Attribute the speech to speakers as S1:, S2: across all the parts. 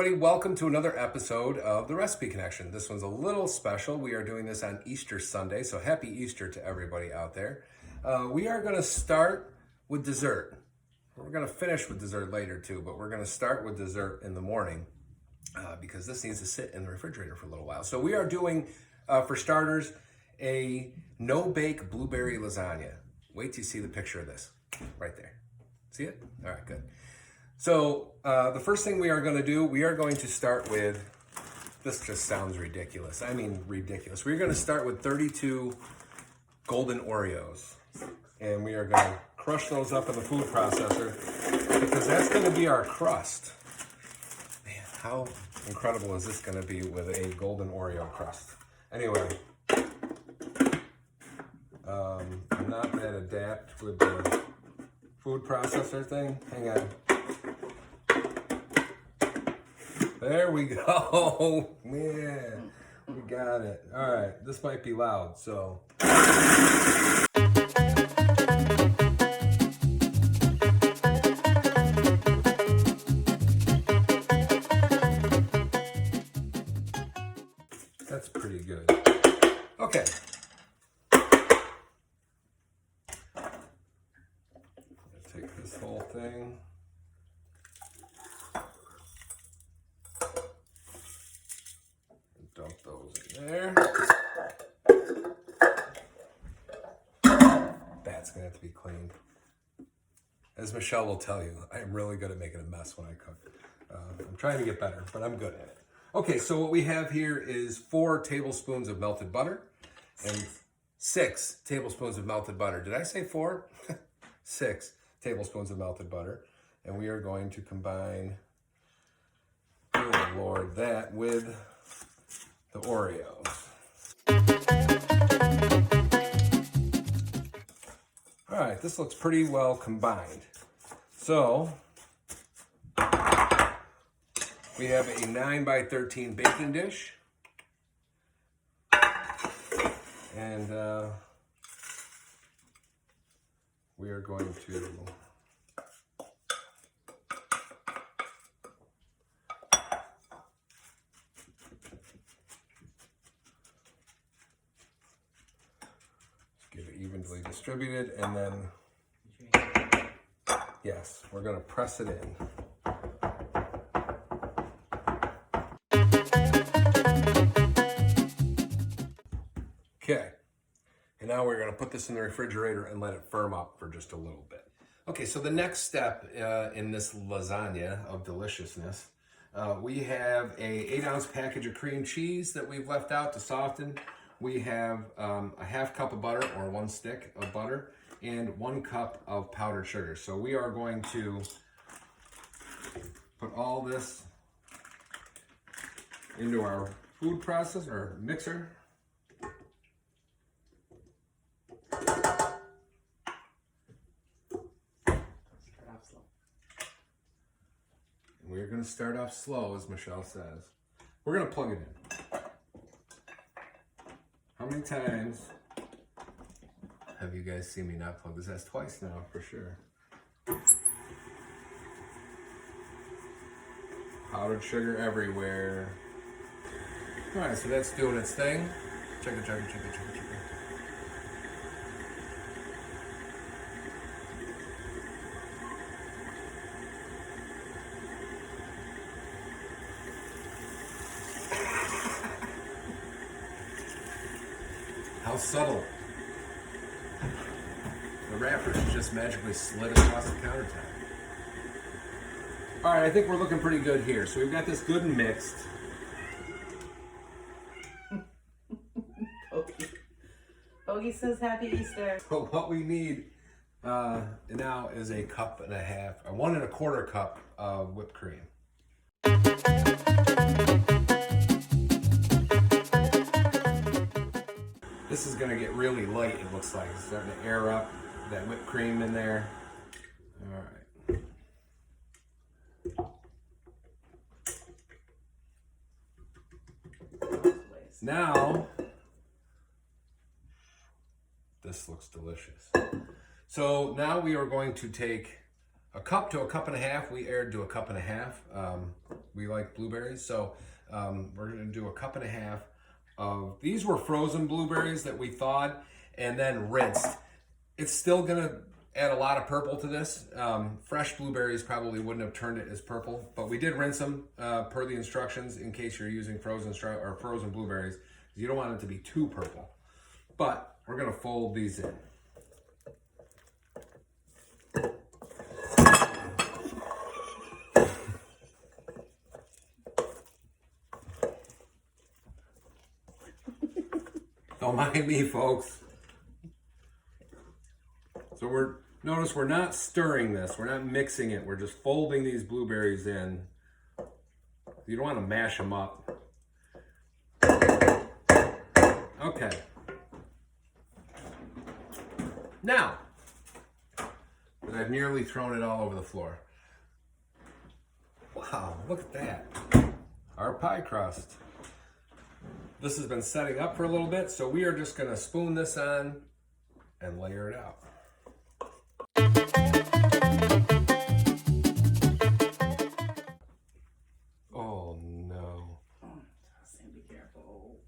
S1: everybody. Welcome to another episode of The Recipe Connection. This one's a little special. We are doing this on Easter Sunday, so happy Easter to everybody out there. We are going to start with dessert. We're going to finish with dessert later too, but we're going to start with dessert in the morning because this needs to sit in the refrigerator for a little while. So we are doing, for starters, a no-bake blueberry lasagna. Wait till you see the picture of this right there. See it? All right, good. So the first thing we are going to do, we are going to start with, this just sounds ridiculous. I mean ridiculous. We're going to start with 32 golden Oreos. And we are going to crush those up in the food processor because that's going to be our crust. Man, how incredible is this going to be with a golden Oreo crust? Anyway, I'm not that adept with the food processor thing. Hang on. There we go. Man, we got it. All right, this might be loud, so. That's pretty good. Okay. Let's take this whole thing. Dump those in there. That's gonna have to be cleaned. As Michelle will tell you, I am really good at making a mess when I cook. I'm trying to get better, but I'm good at it. Okay, so what we have here is 4 tablespoons of melted butter and 6 tablespoons of melted butter. Did I say 4? 6 tablespoons of melted butter. And we are going to combine, oh Lord, that with the Oreos. All right, this looks pretty well combined. So we have a 9x13 baking dish. And we are going to get it evenly distributed, and then, yes, we're going to press it in. Okay, and now we're going to put this in the refrigerator and let it firm up for just a little bit. Okay, so the next step in this lasagna of deliciousness, we have a 8-ounce package of cream cheese that we've left out to soften. We have a half cup of butter, or 1 stick of butter, and 1 cup of powdered sugar. So we are going to put all this into our food processor or mixer. We're going to start off slow, as Michelle says. We're going to plug it in. How many times have you guys seen me not plug this? That's twice now, for sure. Powdered sugar everywhere. All right, so that's doing its thing. Check it. How subtle. The wrapper just magically slid across the countertop. All right, I think we're looking pretty good here. So we've got this good and mixed.
S2: Bogey says happy Easter.
S1: But what we need now is a cup and a half, or 1 1/4 cup of whipped cream. This is going to get really light, it looks like. It's starting to air up that whipped cream in there. All right. Now, this looks delicious. So now we are going to take a cup to a cup and a half. We aired to a cup and a half. We like blueberries, so we're gonna do a cup and a half of, these were frozen blueberries that we thawed and then rinsed. It's still gonna add a lot of purple to this. Fresh blueberries probably wouldn't have turned it as purple, but we did rinse them per the instructions in case you're using frozen blueberries. You don't want it to be too purple. But we're gonna fold these in. Don't mind me, folks. So notice we're not stirring this. We're not mixing it. We're just folding these blueberries in. You don't want to mash them up. Okay. Now, that I've nearly thrown it all over the floor. Wow, look at that. Our pie crust. This has been setting up for a little bit, so we are just gonna spoon this on and layer it out. Oh no.
S2: Sam, be careful.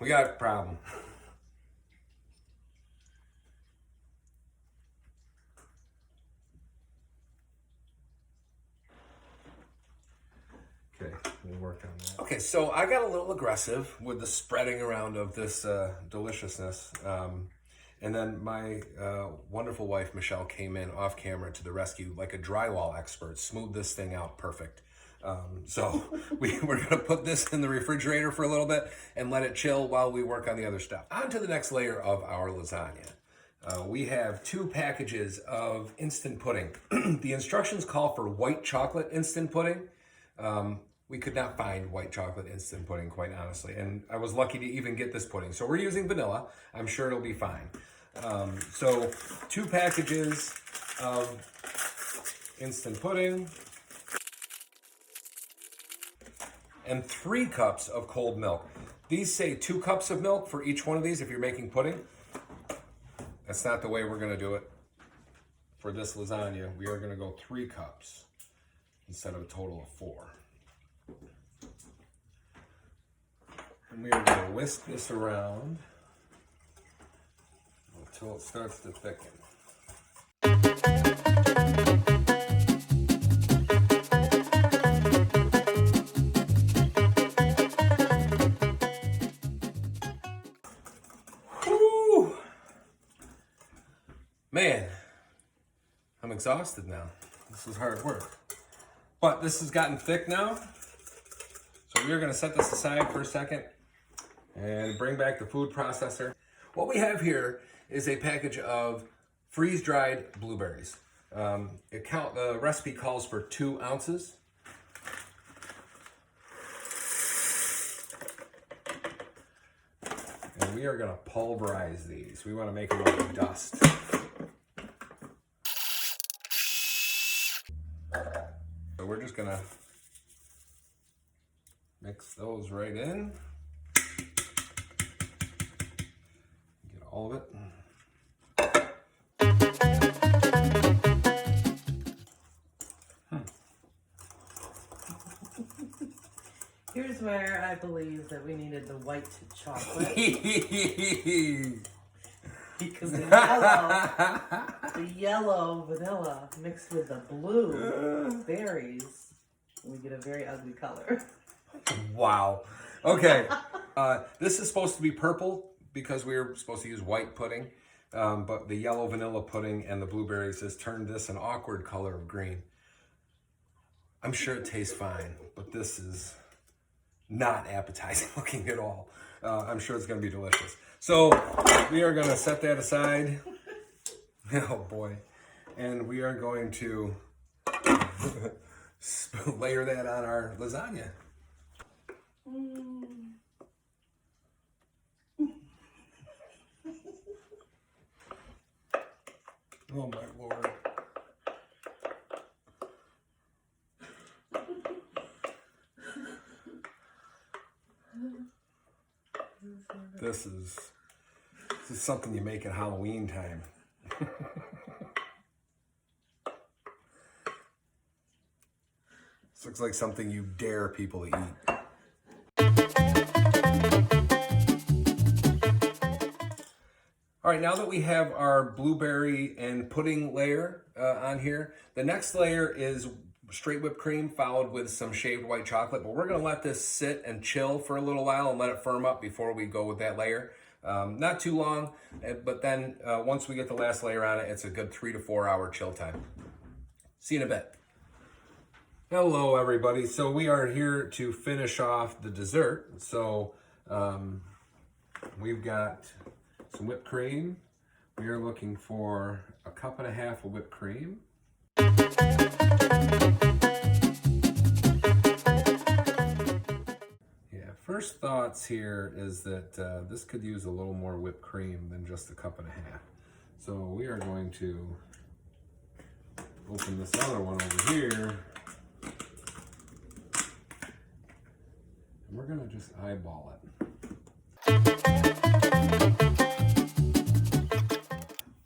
S1: We got a problem. Okay, we'll work on that. Okay, so I got a little aggressive with the spreading around of this deliciousness. And then my wonderful wife, Michelle, came in off camera to the rescue like a drywall expert, smoothed this thing out perfect. So we're going to put this in the refrigerator for a little bit and let it chill while we work on the other stuff. On to the next layer of our lasagna. We have 2 packages of instant pudding. The instructions call for white chocolate instant pudding. We could not find white chocolate instant pudding, quite honestly. And I was lucky to even get this pudding. So we're using vanilla. I'm sure it'll be fine. So 2 packages of instant pudding and 3 cups of cold milk. These say 2 cups of milk for each one of these if you're making pudding. That's not the way we're gonna do it. For this lasagna, we are gonna go 3 cups instead of a total of 4. And we are going to whisk this around until it starts to thicken. Woo! Man, I'm exhausted now. This is hard work. But this has gotten thick now. So we're going to set this aside for a second and bring back the food processor. What we have here is a package of freeze-dried blueberries. The recipe calls for 2 ounces. And we are going to pulverize these. We want to make them like dust. So we're just going to mix those right in. Get all of it.
S2: Here's where I believe that we needed the white chocolate. Because the yellow vanilla mixed with the blue berries, we get a very ugly color.
S1: Wow. Okay. This is supposed to be purple because we were supposed to use white pudding. But the yellow vanilla pudding and the blueberries has turned this an awkward color of green. I'm sure it tastes fine, but this is not appetizing looking at all. I'm sure it's going to be delicious. So we are going to set that aside. Oh boy. And we are going to layer that on our lasagna. Oh my Lord. This is This is something you make at Halloween time. This looks like something you dare people to eat. All right, now that we have our blueberry and pudding layer on here, the next layer is straight whipped cream followed with some shaved white chocolate, but we're gonna let this sit and chill for a little while and let it firm up before we go with that layer. Not too long, but then once we get the last layer on it, it's a good 3 to 4 hour chill time. See you in a bit. Hello everybody, so we are here to finish off the dessert. So we've got some whipped cream. We are looking for 1.5 cups of whipped cream. Yeah, first thoughts here is that this could use a little more whipped cream than just 1.5 cups. So we are going to open this other one over here. And we're gonna just eyeball it.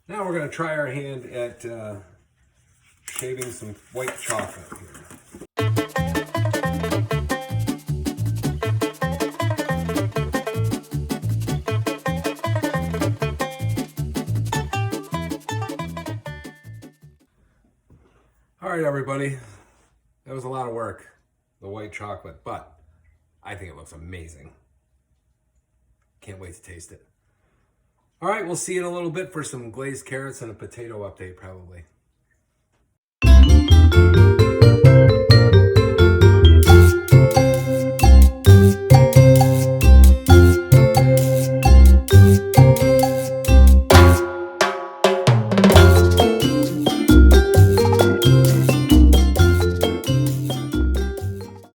S1: Now we're going to try our hand at shaving some white chocolate here. All right, everybody. That was a lot of work, the white chocolate, but I think it looks amazing. Can't wait to taste it. All right, we'll see you in a little bit for some glazed carrots and a potato update, probably.